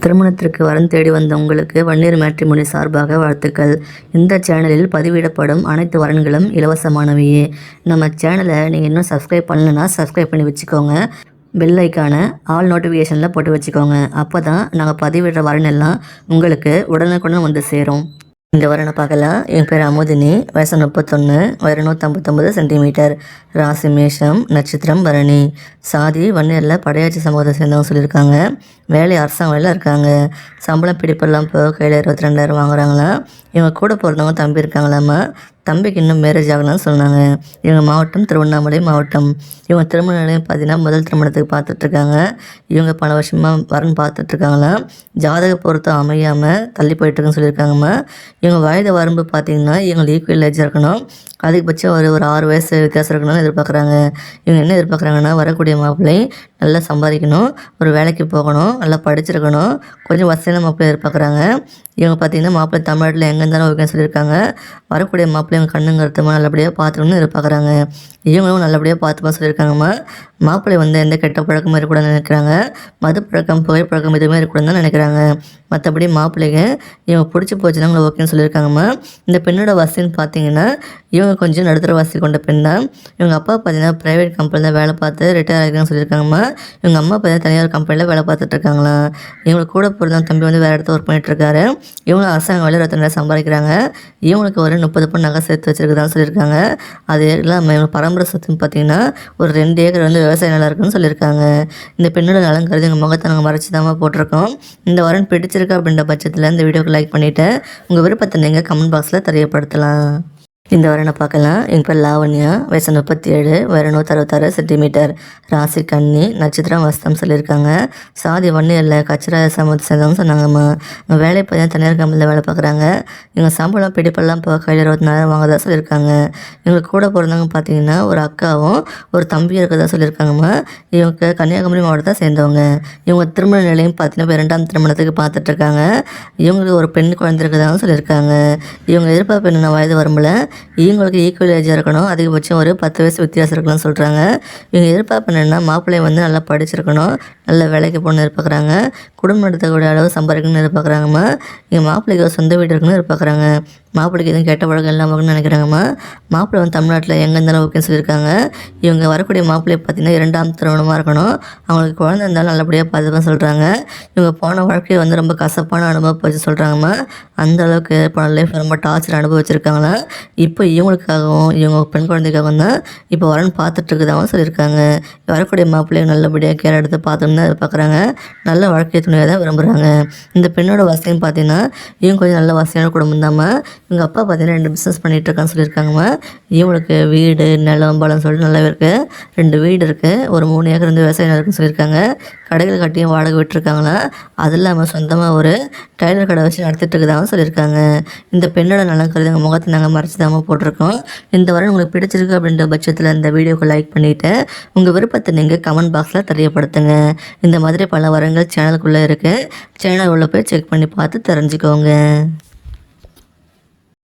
திருமணத்திற்கு வரன் தேடி வந்த உங்களுக்கு வன்னியர் மேட்ரிமோனி சார்பாக வாழ்த்துக்கள். இந்த சேனலில் பதிவிடப்படும் அனைத்து வரன்களும் இலவசமானவையே. நம்ம சேனலை நீங்கள் இன்னும் சப்ஸ்கிரைப் பண்ணலைன்னா சப்ஸ்கிரைப் பண்ணி வச்சுக்கோங்க. பெல் ஐக்கான ஆல் நோட்டிஃபிகேஷனில் போட்டு வச்சுக்கோங்க. அப்போ தான் நாங்கள் பதிவிடுற வரன் எல்லாம் உங்களுக்கு உடனுக்குடன் வந்து சேரும். இந்த வரனை பார்க்கலாம். என் பேர் அமுதினி, வயசு 31, உயரம் 159 சென்டிமீட்டர், ராசி மேஷம், நட்சத்திரம் பரணி, சாதி வன்னியரில் படையாட்சி சமூகத்தை சேர்ந்தவங்க சொல்லியிருக்காங்க. வேலை அரசாங்க வேலையில் இருக்காங்க. சம்பளம் பிடிப்பெல்லாம் போக கையில் 22,000 வாங்குறாங்களாம். இவங்க கூட பிறந்தவங்க தம்பி இருக்காங்களாம்மா. தம்பிக்கு இன்னும் மேரேஜ் ஆகலாம்னு சொன்னாங்க. இவங்க மாவட்டம் திருவண்ணாமலை மாவட்டம். இவங்க திருமண நிலையம் பார்த்தீங்கன்னா முதல் திருமணத்துக்கு பார்த்துட்ருக்காங்க. இவங்க பல வருஷமாக வரன் பார்த்துட்ருக்காங்களாம். ஜாதக பொருத்தம் அமையாமல் தள்ளி போயிட்டுருக்குன்னு சொல்லியிருக்காங்கம்மா. இவங்க வயது வரம்பு பார்த்திங்கன்னா இவங்க ஈக்குவல் ஏஜ் இருக்கணும். அதிகபட்சம் ஒரு 6 வயசு வித்தியாசம் இருக்கணும்னு எதிர்பார்க்குறாங்க. இவங்க என்ன எதிர்பார்க்குறாங்கன்னா வரக்கூடிய மாப்பிள்ளை நல்லா சம்பாதிக்கணும், ஒரு வேலைக்கு போகணும், நல்லா படிச்சிருக்கணும், கொஞ்சம் வசதியான மாப்பிள்ளை எதிர்பார்க்குறாங்க. இவங்க பார்த்திங்கன்னா மாப்பிள்ளை தமிழ்நாட்டில் எங்கே இருந்தாலும் ஓகேன்னு சொல்லியிருக்காங்க. வரக்கூடிய மாப்பிள்ளை இவங்க கண்ணுங்கிறதுமா நல்லபடியாக பார்த்துக்கணும்னு எதிர்பார்க்குறாங்க. இவங்களும் நல்லபடியாக பார்த்துப்பா சொல்லியிருக்காங்கம்மா. மாப்பிள்ளை எந்த கெட்ட பழக்கமும் இருக்கக்கூடாதுன்னு நினைக்கிறாங்க. மது பழக்கம், புகைப்பழக்கம் எதுவுமே இருக்கக்கூடாதுன்னு தான் நினைக்கிறாங்க. மற்றபடி மாப்பிள்ளைங்க இவங்க பிடிச்சி போச்சுன்னா அவங்களை ஓகேன்னு சொல்லியிருக்காங்கம்மா. இந்த பெண்ணோட வசதின்னு பார்த்தீங்கன்னா இவங்க கொஞ்சம் நடுத்தர வசதி கொண்ட பெண் தான். இவங்க அப்பா பார்த்தீங்கன்னா ப்ரைவேட் கம்பெனியில் வேலை பார்த்து ரிட்டையர் ஆகிருக்காங்கன்னு சொல்லியிருக்காங்கம்மா. இவங்க அம்மா பார்த்தீங்கன்னா தனியார் கம்பெனியில் வேலை பார்த்துட்ருக்காங்களாம். இவங்களுக்கு கூட பிறந்த தம்பி வேறு இடத்துல ஒர்க் பண்ணிகிட்ருக்காரு. இவங்க அரசாங்க வேலையில் 22,000 சம்பாதிக்கிறாங்க. இவங்களுக்கு ஒரு 30 பவுன் நகை சேர்த்து வச்சுருக்குதான்னு சொல்லியிருக்காங்க. அது இல்லாமல் இவங்க பரம்பரை சொத்துன்னு பார்த்தீங்கன்னா ஒரு 2 ஏக்கர் விவசாய நிலம் இருக்குன்னு சொல்லியிருக்காங்க. இந்த பெண்ணோட நலம் கருதி எங்கள் முகத்தை நாங்கள் மறைச்சி தான் போட்டிருக்கோம். இந்த வரன் பிடிச்சிருக்கு அப்படின்ற பட்சத்தில் இந்த வீடியோக்கு லைக் பண்ணிவிட்டு உங்கள் விருப்பத்தை நீங்கள் கமெண்ட் பாக்ஸில் தெரியப்படுத்தலாம். இந்த வரனை பார்க்கலாம். எங்கள் பேர் லாவண்யா, வயசு 37, உயரம் 166 சென்டிமீட்டர், ராசி கன்னி, நட்சத்திரம் வஸ்தம் சொல்லியிருக்காங்க. சாதி வன்னியரில் கச்சிராய சமூகத்தை சேர்ந்தவங்க சொன்னாங்கம்மா. இவங்க வேலை பையன் தனியார் கம்பெனியில் வேலை பார்க்குறாங்க. இவங்க சம்பளம் பிடிப்பெல்லாம் போக கையில் 24,000 வாங்கதான் சொல்லியிருக்காங்க. இவங்களுக்கு கூட பிறந்தவங்க பார்த்தீங்கன்னா ஒரு அக்காவும் ஒரு தம்பி இருக்கிறதா சொல்லியிருக்காங்கம்மா. இவங்க கன்னியாகுமரி மாவட்டத்தை சேர்ந்தவங்க. இவங்க திருமண நிலையம் பார்த்தீங்கன்னா 2ஆம் திருமணத்துக்கு பார்த்துட்ருக்காங்க. இவங்களுக்கு ஒரு பெண் குழந்தை இருக்கிறதாகவும் சொல்லியிருக்காங்க. இவங்க எதிர்பார்ப்பு என்னென்ன வயது வரும்போல இவங்களுக்கு ஈக்குவல் ஏஜாக இருக்கணும், அதிகபட்சம் ஒரு 10 வயசு வித்தியாசம் இருக்கணும்னு சொல்கிறாங்க. இவங்க எதிர்பார்ப்பு என்னென்னா மாப்பிள்ளை நல்லா படிச்சிருக்கணும், நல்ல வேலைக்கு போகணுன்னு எதிர்பார்க்குறாங்க, குடும்பம் நடத்தக்கூடிய அளவு சம்பாதிக்கணும்னு எதிர்பார்க்குறாங்கம்மா. இங்கே மாப்பிள்ளைக்கு சொந்த வீடு இருக்குன்னு எதிர்பார்க்குறாங்க. மாப்பிள்ளைக்கு எதுவும் கெட்ட பழக்கம் இல்லாமல் நினைக்கிறாங்கம்மா. மாப்பிள்ளை தமிழ்நாட்டில் எங்கே இருந்தாலும் ஓகேன்னு சொல்லியிருக்காங்க. இவங்க வரக்கூடிய மாப்பிள்ளை பார்த்திங்கன்னா 2ஆம் திருமணமாக இருக்கணும். அவங்களுக்கு குழந்தை இருந்தாலும் நல்லபடியாக பார்த்துக்கலாம் சொல்கிறாங்க. இவங்க போன வாழ்க்கையை ரொம்ப கசப்பான அனுபவம் போச்சு சொல்கிறாங்கம்மா. அந்த அளவுக்கு போன லைஃப் ரொம்ப டார்ச்சர் அனுபவிச்சிருக்காங்களாம். இப்போ இவங்களுக்காகவும் இவங்க பெண் குழந்தைக்காகவும் தான் இப்போ வரன் பார்த்துட்ருக்குதாகவும் சொல்லியிருக்காங்க. வரக்கூடிய மாப்பிள்ளையை நல்லபடியாக கேர் எடுத்து பார்த்துன்னு தான் எதிர்பார்க்குறாங்க. நல்ல வாழ்க்கை துணையை தான் விரும்புகிறாங்க. இந்த பெண்ணோட வசதின்னு பார்த்தீங்கன்னா இவங்க கொஞ்சம் நல்ல வசதியான குடும்பம் தாம்மா. இவங்க அப்பா பார்த்தீங்கன்னா 2 பிஸ்னஸ் பண்ணிகிட்ருக்கான்னு சொல்லியிருக்காங்கம்மா. இவங்களுக்கு வீடு நிலம் பலம் சொல்லிட்டு நல்லாவே இருக்குது. 2 வீடு இருக்குது, ஒரு 3 ஏக்கர் விவசாயம் இருக்குன்னு சொல்லியிருக்காங்க. கடைகள் கட்டியும் வாடகை விட்டுருக்காங்களாம். அது இல்லாமல் சொந்தமாக ஒரு டைலர் கடை வச்சு நடத்திட்டு இருக்குதாகவும் சொல்லியிருக்காங்க. இந்த பெண்ணோட நலம் கருதி எங்கள் முகத்தை நாங்கள் மறைச்சி தான் போட்டிருக்கோம். இந்த வாரம் உங்களுக்கு பிடிச்சிருக்கு அப்படின்ற பட்சத்தில் இந்த வீடியோக்கு லைக் பண்ணிவிட்டு உங்கள் விருப்பத்தை நீங்கள் கமெண்ட் பாக்ஸில் தெரியப்படுத்துங்க. இந்த மாதிரி பல வரங்கள் சேனலுக்குள்ளே இருக்குது. சேனல் உள்ள போய் செக் பண்ணி பார்த்து தெரிஞ்சுக்கோங்க.